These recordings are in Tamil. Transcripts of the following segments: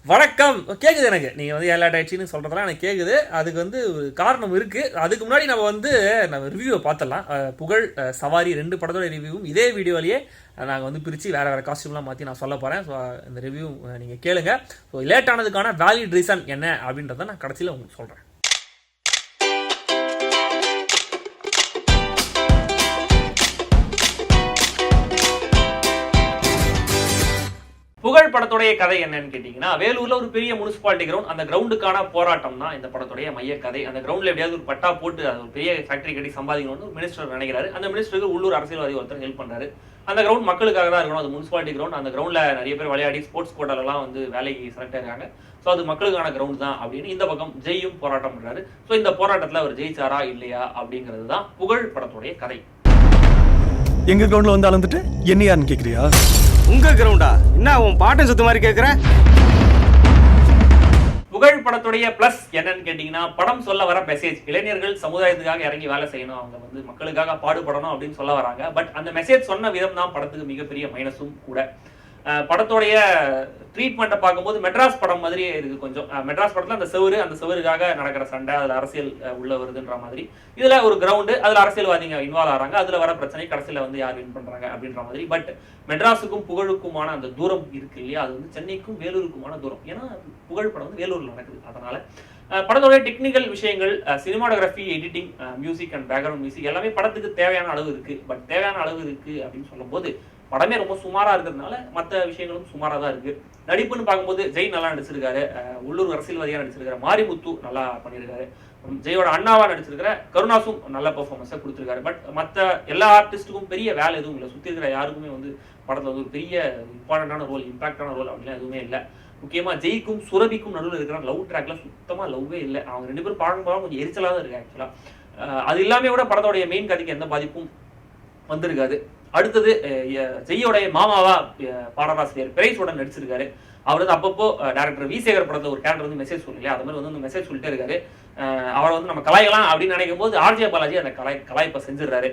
வணக்கம். கேட்குது எனக்கு. நீங்கள் வந்து ஏன் லேட் ஆயிடுச்சுன்னு சொல்கிறதெல்லாம் எனக்கு கேட்குது. அதுக்கு வந்து ஒரு காரணம் இருக்குது. அதுக்கு முன்னாடி நம்ம ரிவ்யூவை பார்த்துடலாம். புகழ், சவாரி 2 படத்தோட ரிவ்யூவும் இதே வீடியோலேயே நாங்கள் வந்து பிரித்து வேறு காஸ்டியூம்லாம் மாற்றி நான் சொல்ல போகிறேன். ஸோ இந்த ரிவ்யூ நீங்கள் கேளுங்க. ஸோ லேட் ஆனதுக்கான வேலிட் ரீசன் என்ன அப்படின்றத நான் கடைசியில் உங்களுக்கு சொல்கிறேன். புகழ் படத்துடைய கதை என்னன்னு கேட்டீங்கன்னா, வேலூர்ல ஒரு பெரிய முனிசிபாலிட்டி கிரவுண்ட். அந்த கிரவுண்டுக்கான போராட்டம் தான் இந்த படத்துடைய மைய கதை. அந்த கிரவுண்ட்ல எப்படியாவது ஒரு பட்டா போட்டு அது ஒரு பெரிய ஃபேக்டரி கட்டி சம்பாதிக்கணும்னு ஒரு மினிஸ்டர் நினைக்கிறாரு. அந்த மினிஸ்டருக்கு உள்ளூர் அரசியல்வாதி ஒருத்தர் ஹெல்ப் பண்றாரு. அந்த கிரவுண்ட் மக்களுக்காக தான் இருக்கணும். அது முனிசிபாலிட்டி கிரவுண்ட். அந்த கிரவுண்ட்ல நிறைய பேர் விளையாடி ஸ்போர்ட்ஸ் கோட்டாலெல்லாம் வந்து வேலைக்கு செலக்ட் ஆயிருக்காங்க. ஸோ அது மக்களுக்கான கிரவுண்ட் தான் அப்படின்னு இந்த பக்கம் ஜெய்யும் போராட்டம் பண்றாரு. ஸோ இந்த போராட்டத்தில் அவர் ஜெயிச்சாரா இல்லையா அப்படிங்கிறது தான் புகழ் படத்துடைய கதை. எங்க கிரவுண்ட்ல வந்து அளந்துட்டு என்ன யாருன்னு கேக்குறியா? உங்க கிரவுண்டா? என்ன உன் பாட்டன் சுத்த மாதிரி கேக்குற? புகழ் படத்துடைய பிளஸ் என்னன்னு கேட்டீங்கன்னா, படம் சொல்ல வர மெசேஜ். இளைஞர்கள் சமுதாயத்துக்காக இறங்கி வேலை செய்யணும், அவங்க வந்து மக்களுக்காக பாடுபடணும் அப்படின்னு சொல்ல வராங்க. பட் அந்த மெசேஜ் சொன்ன விதம் தான் படத்துக்கு மிகப்பெரிய மைனஸும் கூட. படத்தோடைய ட்ரீட்மெண்ட்டை பார்க்கும்போது மெட்ராஸ் படம் மாதிரியே இருக்கு கொஞ்சம். மெட்ராஸ் படத்தில் அந்த செவருக்காக நடக்கிற சண்டை, அதில் அரசியல் உள்ள வருதுன்ற மாதிரி. இதில் ஒரு கிரவுண்டு, அதில் அரசியல்வாதிங்க இன்வால்வ் ஆகிறாங்க, அதில் வர பிரச்சனை கடைசியில் வந்து யார் வின் பண்ணுறாங்க அப்படின்ற மாதிரி. பட் மெட்ராஸுக்கும் புகழுக்குமான அந்த தூரம் இருக்கு இல்லையா, அது வந்து சென்னைக்கும் வேலூருக்குமான தூரம். ஏன்னா புகழ் படம் வந்து வேலூரில் நடக்குது. அதனால படத்தோடைய டெக்னிக்கல் விஷயங்கள், cinematography, editing, music and background music எல்லாமே படத்துக்கு தேவையான அளவு இருக்கு. பட் தேவையான அளவு இருக்கு அப்படின்னு சொல்லும்போது படமே ரொம்ப சுமாரா இருக்கிறதுனால மற்ற விஷயங்களும் சுமாராக தான் இருக்கு. நடிப்புன்னு பார்க்கும்போது ஜெய் நல்லா நடிச்சிருக்காரு, உள்ளூர் அரசியல்வாதியாக நடிச்சிருக்காரு, மாரிமுத்து நல்லா பண்ணியிருக்காரு, ஜெயோட அண்ணாவா நடிச்சிருக்கிற கருணாசும் நல்ல பெர்ஃபார்மன்ஸை கொடுத்துருக்காரு. பட் மற்ற எல்லா ஆர்டிஸ்ட்டுக்கும் பெரிய வேலை எதுவும் இல்லை. சுற்றி இருக்கிற யாருக்குமே வந்து படத்தில் வந்து ஒரு பெரிய இம்பார்ட்டண்டான ரோல், இம்பாக்டான ரோல் அப்படிலாம் எதுவுமே இல்லை. முக்கியமாக ஜெய்க்கும் சுரபிக்கும் நடுவில் இருக்கிற லவ் ட்ராக்ல சுத்தமாக லவ்வே இல்லை. அவங்க 2 பேரும் பார்க்கும்போது கொஞ்சம் எரிச்சலாக தான் இருக்கு ஆக்சுவலாக. அது இல்லாமல் கூட படத்தோடைய மெயின் கதைக்கு எந்த பாதிப்பும் வந்திருக்காது. அடுத்தது ஜெய்யோடைய மாமாவா பாடலாசிரியர் பிரைஸோட நடிச்சிருக்காரு. அவர் வந்து அப்பப்போ டேரக்டர் வி சேகர் படத்தில் ஒரு கேரக்டர் வந்து மெசேஜ் சொல்லலையா, அது மாதிரி வந்து மெசேஜ் சொல்லிட்டே இருக்காரு. அவரை வந்து நம்ம கலாய்க்கலாம் அப்படின்னு நினைக்கும் போது ஆர்ஜே பாலாஜி அந்த கலாய்ப்பை செஞ்சிடறாரு.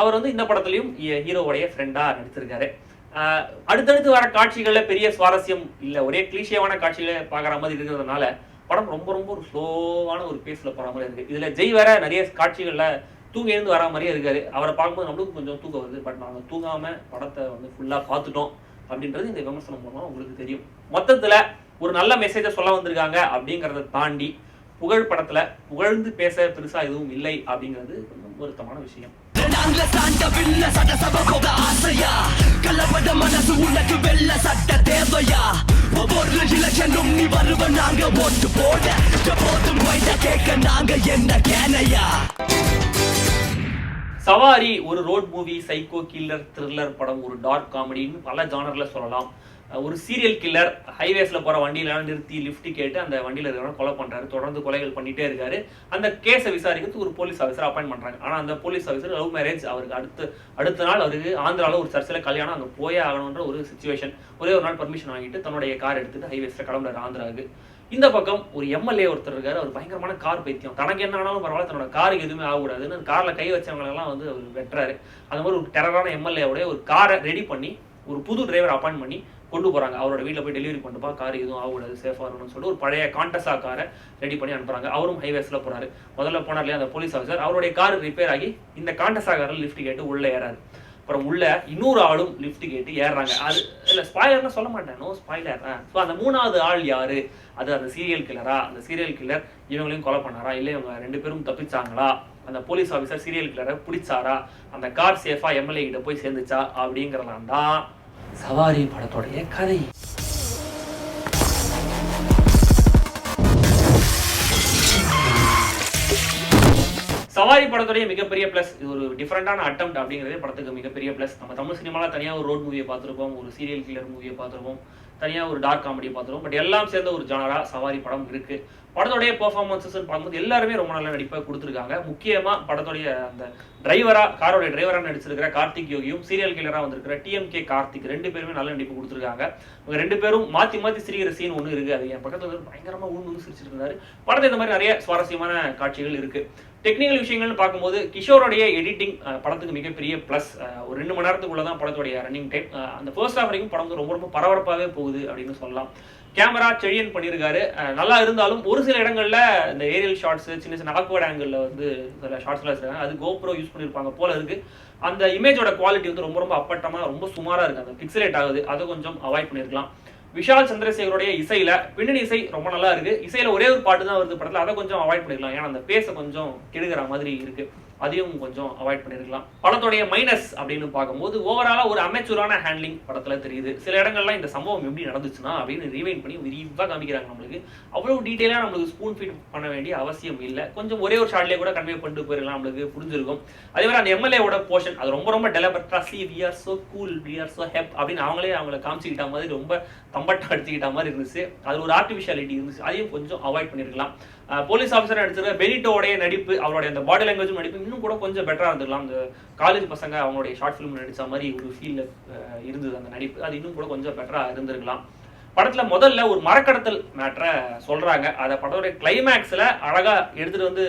அவர் வந்து இந்த படத்துலையும் ஹீரோவுடைய ஃப்ரெண்டா நடிச்சிருக்காரு. அடுத்தடுத்து வர காட்சிகளில் பெரிய சுவாரஸ்யம் இல்லை, ஒரே கிளீஷியவான காட்சிகளை பார்க்குற மாதிரி இருக்கிறதுனால படம் ரொம்ப ரொம்ப ஒரு ஸ்லோவான ஒரு பேஸில் போகிற மாதிரி இருக்குது. இதில் ஜெய் வேற நிறைய காட்சிகளில் தூங்கி எழுந்து வரா மாதிரியே இருக்காரு. அவரை பார்க்கும்போது நம்மளுக்கு கொஞ்சம் தூக்கம் வருது. பட் நாங்கள் தூங்காமல் படத்தை வந்து ஃபுல்லாக பார்த்துட்டோம் அப்படின்றது இந்த விமர்சனம் மூலமாக உங்களுக்கு தெரியும். மொத்தத்தில் ஒரு நல்ல மெசேஜை சொல்ல வந்திருக்காங்க அப்படிங்கிறத தாண்டி புகழ் படத்தில் புகழ்ந்து பேச பெருசாக எதுவும் இல்லை அப்படிங்கிறது கொஞ்சம் வருத்தமான விஷயம். சவாரி ஒரு road movie, psycho, killer, thriller படம், ஒரு டார்க் காமெடின்னு பல ஜானர்ல சொல்லலாம். ஒரு சீரியல் கில்லர் ஹைவேஸ்ல போற வண்டியில நிறுத்தி லிஃப்ட் கேட்டு அந்த வண்டியில இருக்கிறவங்க கொலை பண்றாரு, தொடர்ந்து கொலைகள் பண்ணிட்டே இருக்காரு. அந்த கேஸை விசாரிக்கிறதுக்கு ஒரு போலீஸ் ஆஃபீஸர் அப்பாயின்ட் பண்றாங்க. ஆனா அந்த போலீஸ் ஆஃபீஸர் லவ் மேரேஜ், அவருக்கு அடுத்த நாள் அவருக்கு ஆந்திராவில் ஒரு சர்ச்சில் கல்யாணம், அங்கே போயே ஆகணுன்ற ஒரு சுச்சுவேஷன். ஒரே ஒரு நாள் பர்மிஷன் வாங்கிட்டு தன்னுடைய கார் எடுத்துட்டு ஹைவேஸ்ல கிளம்புறாரு ஆந்திராவுக்கு. இந்த பக்கம் ஒரு எம்எல்ஏ ஒருத்தர் இருக்காரு. அவர் பயங்கரமான கார் பைத்தியம். தனக்கு என்ன ஆனாலும் பரவாயில்ல, தன்னோட காருக்கு எதுவுமே ஆகக்கூடாதுன்னு காரில் கை வச்சவங்களெல்லாம் வந்து அவர் வெட்டுறாரு. அந்த மாதிரி ஒரு டெரரான எம்எல்ஏவோட ஒரு காரை ரெடி பண்ணி ஒரு புது டிரைவர் அப்பாயின்ட் பண்ணி கொண்டு போறாங்க. அவரோட வீட்டில் போய் டெலிவரி பண்ணிட்டுப்பா, கார் எதுவும் ஆகக்கூடாது, சேஃபாக இருக்கணும்னு சொல்லிட்டு ஒரு பழைய காண்டஸா காரை ரெடி பண்ணி அனுப்புறாங்க. அவரும் ஹைவேஸ்ல போறாரு. முதல்ல போனார் இல்லையா அந்த போலீஸ் ஆஃபீஸர், அவருடைய கார் ரிப்பேர் ஆகி இந்த காண்டஸா காரில் லிஃப்ட் கேட்டு உள்ள ஏறாரு. அப்புறம் உள்ள இன்னொரு ஆளும் லிஃப்ட் கேட்டு ஏறாங்க. அது இல்லை ஸ்பாய்லர்னு சொல்ல மாட்டேன், நோ ஸ்பாய்லர். ஸோ அந்த 3வது ஆள் யாரு? அது அந்த சீரியல் கில்லரா? அந்த சீரியல் கில்லர் இவங்களையும் கொலை பண்ணாரா, இல்லை இவங்க 2 பேரும் தப்பிச்சாங்களா, அந்த போலீஸ் ஆஃபீஸர் சீரியல் கில்லரை பிடிச்சாரா, அந்த கார் சேஃபா எம்எல்ஏ கிட்ட போய் சேர்ந்துச்சா அப்படிங்கிறலாம் தான் சவாரி படத்தோடைய கதை. சவாரி படத்துடைய மிகப்பெரிய பிளஸ், இது ஒரு டிஃபரெண்டான அட்டெம்ப்ட் அப்படிங்கிறதே படத்துக்கு மிகப்பெரிய பிளஸ். நம்ம தமிழ் சினிமாவில் தனியாக ஒரு ரோட் மூவியை பார்த்துருப்போம், ஒரு சீரியல் கில்லர் மூவியை பார்த்துருப்போம், தனியாக ஒரு டார்க் காமெடியை பார்த்துருப்போம். பட் எல்லாம் சேர்ந்த ஒரு ஜானரா சவாரி படம் இருக்கு. படத்தோடைய பெர்ஃபார்மன்ஸஸ் பார்க்கும்போது எல்லாருமே ரொம்ப நல்ல நடிப்பாக கொடுத்துருக்காங்க. முக்கியமாக படத்தோடைய அந்த காரோடைய டிரைவராக நடிச்சிருக்கிற கார்த்திக் யோகியும் சீரியல் கில்லராக வந்திருக்கிற டிஎம்கே கார்த்திக் 2 பேருமே நல்ல நடிப்பு கொடுத்துருக்காங்க. இவங்க 2 பேரும் மாற்றி சிரிக்கிற சீன் ஒன்று இருக்குது. அது என் பக்கத்தில் வந்து பயங்கரமாக உழுந்து சிரிச்சிட்டு இருந்தாரு. படத்தை இந்த மாதிரி நிறைய சுவாரஸ்யமான காட்சிகள் இருக்கு. டெக்னிக்கல் விஷயங்கள்னு பார்க்கும்போது கிஷோருடைய எடிட்டிங் படத்துக்கு மிகப்பெரிய ப்ளஸ். ஒரு 2 மணி நேரத்துக்குள்ள தான் படத்துடைய ரன்னிங் டைம். அந்த ஃபர்ஸ்ட் ஹாஃப் வரைக்கும் படம் ரொம்ப ரொம்ப பரபரப்பாகவே போகுது. போகுது அப்படின்னு சொல்லலாம். கேமரா செழியன் பண்ணியிருக்காரு. நல்லா இருந்தாலும் ஒரு சில இடங்கள்ல இந்த ஏரியல் ஷார்ட்ஸ், சின்ன சின்ன ஆக்வர்ட் ஆங்கிள் வந்து சில ஷார்ட்ஸ்லாம் வச்சிருக்காங்க. அது கோப்ரோ யூஸ் பண்ணியிருப்பாங்க போல இருக்கு. அந்த இமேஜோட குவாலிட்டி வந்து ரொம்ப ரொம்ப அப்பட்டமா ரொம்ப சுமாரா இருக்கு. அந்த பிக்சலேட் ஆகுது, அதை கொஞ்சம் அவாய்ட் பண்ணியிருக்கலாம். விஷால் சந்திரசேகருடைய இசையில பின்னணி இசை ரொம்ப நல்லா இருக்கு. இசையில ஒரே ஒரு பாட்டு தான் வருது படத்துல, அதை கொஞ்சம் அவாய்ட் பண்ணிருக்கலாம். ஏன்னா அந்த பேச கொஞ்சம் கெடுக்கிற மாதிரி இருக்கு, அதையும் கொஞ்சம் அவாய்ட் பண்ணிருக்கலாம். படத்துடைய மைனஸ் அப்படின்னு பார்க்கும்போது ஓவராலா ஒரு அமெச்சூரான ஹேண்ட்லிங் படத்துல தெரியுது. சில இடங்கள்லாம் இந்த சம்பவம் எப்படி நடந்துச்சுன்னா அப்படின்னு ரீவைண்ட் பண்ணி விரிவா காமிக்கிறாங்க. நம்மளுக்கு அவ்வளவு டீடைலா நம்மளுக்கு ஸ்பூன் ஃபீட் பண்ண வேண்டிய அவசியம் இல்லை. கொஞ்சம் ஒரே ஒரு ஷாட்லயே கூட கன்வே பண்ணிட்டு போயிடலாம், நம்மளுக்கு புரிஞ்சிருக்கும். அதே மாதிரி அந்த எம்எல்ஏவோட போர்ஷன் அது ரொம்ப ரொம்ப டெலபரட்டா we are so cool, we are so hep அப்படின்னு அவங்கள காமிச்சுக்கிட்ட மாதிரி ரொம்ப தம்பட்டா அடிச்சுக்கிட்ட மாதிரி இருந்துச்சு. அது ஒரு ஆர்டிஃபிஷியாலிட்டி இருந்துச்சு, அதையும் கொஞ்சம் அவாய்ட் பண்ணிருக்கலாம். போலீஸ் ஆஃபீஸர் நடிச்சிருக்க பெனிட்டோடைய நடிப்பு, அவருடைய அந்த பாடி லாங்குவேஜ் நடிப்பு இன்னும் கூட கொஞ்சம் பெட்டரா இருந்திருக்கலாம். அந்த காலேஜ் பசங்க அவங்களுடைய ஷார்ட் ஃபிலிம் நடிச்ச மாதிரி ஒரு ஃபீல் இருந்தது அந்த நடிப்பு, அது இன்னும் கூட கொஞ்சம் பெட்டரா இருந்திருக்கலாம். படத்துல முதல்ல ஒரு மரக்கடத்தல் மேட்டரை சொல்றாங்க. அதை படத்துடைய கிளைமேக்ஸ்ல அழகா எடுத்துட்டு வந்து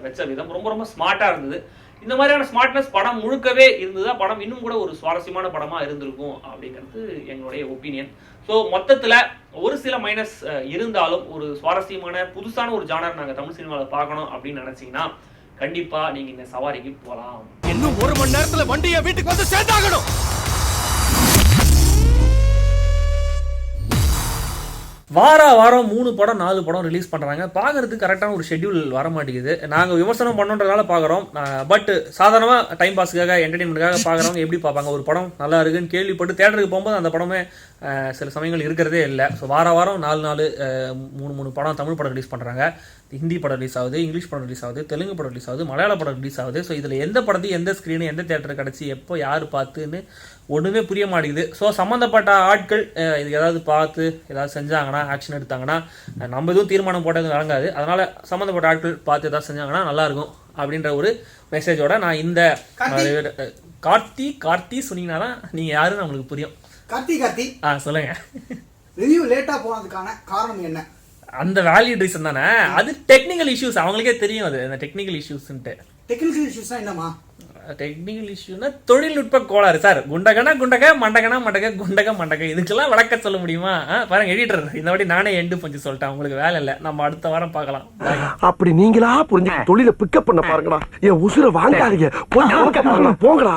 வச்ச விதம் ரொம்ப ரொம்ப ஸ்மார்ட்டா இருந்தது. இந்த மாதிரியான ஸ்மார்ட்னஸ் படம் முழுக்கவே இருந்ததா படம் இன்னும் கூட ஒரு சுவாரஸ்யமான படமா இருந்திருக்கும் அப்படிங்கிறது எங்களுடைய ஒப்பீனியன். ஸோ மொத்தத்துல ஒரு சில மைனஸ் இருந்தாலும் ஒரு சுவாரஸ்யமான புதுசான ஒரு ஜானர் நாங்கள் தமிழ் சினிமாவில் பார்க்கணும் அப்படின்னு நினைச்சீங்கன்னா கண்டிப்பா நீங்க இந்த சவாரிக்கு போகலாம். இன்னும் 1 மணி நேரத்துல வண்டியை வீட்டுக்கு வந்து சேர்த்தாகணும். வாரம் 3 படம் 4 படம் ரிலீஸ் பண்ணுறாங்க. பார்க்கறதுக்கு கரெக்டான ஒரு ஷெட்யூல் வர மாட்டேங்குது. நாங்கள் விமர்சனம் பண்ணுறதுனால பார்க்குறோம், பட் சாதாரணமாக டைம் பாஸுக்காக என்டர்டெயின்மெண்ட்டுக்காக பார்க்குறவங்க எப்படி பார்ப்பாங்க? ஒரு படம் நல்லா இருக்குன்னு கேள்விப்பட்டு தேட்டருக்கு போகும்போது அந்த படமே சில சமயங்கள் இருக்கிறதே இல்லை. ஸோ வாரம் 4 படம் தமிழ் படம் ரிலீஸ் பண்ணுறாங்க. ஹிந்தி படம் ரிலீஸ் ஆகுது, இங்கிலீஷ் படம் ரிலீஸ் ஆகுது, தெலுங்கு படம் ரிலீஸ் ஆகுது, மலையாள படம் ரிலீஸ் ஆகுது. ஸோ இதில் எந்த படத்தையும் எந்த ஸ்க்ரீனு எந்த தேட்டர் கிடச்சி எப்போ யார் பார்த்துன்னு ஒன்றுமே புரிய மாட்டேங்குது. ஸோ சம்மந்தப்பட்ட ஆட்கள் இது ஏதாவது பார்த்து ஏதாவது செஞ்சாங்கன்னா, ஆக்ஷன் எடுத்தாங்கன்னா, நம்ம எதுவும் தீர்மானம் போட்டது வழங்காது. அதனால் சம்மந்தப்பட்ட ஆட்கள் பார்த்து ஏதாவது செஞ்சாங்கன்னா நல்லாயிருக்கும் அப்படின்ற ஒரு மெசேஜோட நான் இந்த கார்த்தி சொன்னீங்கன்னா தான் நீங்கள் யாருன்னு நம்மளுக்கு புரியும். கார்த்தி சொல்லுங்க. ரிவ்யூ லேட்டா போனதுக்கான காரணம் என்ன? அந்த வேலிட் ரீசன் தானே. அது டெக்னிக்கல் இஷ்யூஸ், அவங்களுக்கே தெரியும். அது அந்த டெக்னிக்கல் இஷ்யூஸ்ன்ட்டு. டெக்னிக்கல் இஷ்யூஸ்னா என்னமா? டெக்னிக்கல் இஷ்யூனா தொழில்நுட்ப கோளாறு சார். குண்டக மண்டக இதுக்கெல்லாம் விளக்க சொல்ல முடியுமா? பாருங்க எடிட்டர், இந்த வாட்டி நானே எண்டு கொஞ்சம் சொல்லிட்டேன். உங்களுக்கு வேலை இல்லை, நம்ம அடுத்த வாரம் பார்க்கலாம். அப்படி நீங்களா புரிஞ்சு தொழிலை பிக்கப் பண்ண பாருங்களா. என் உசுரை வாங்காதீங்க, போங்கடா.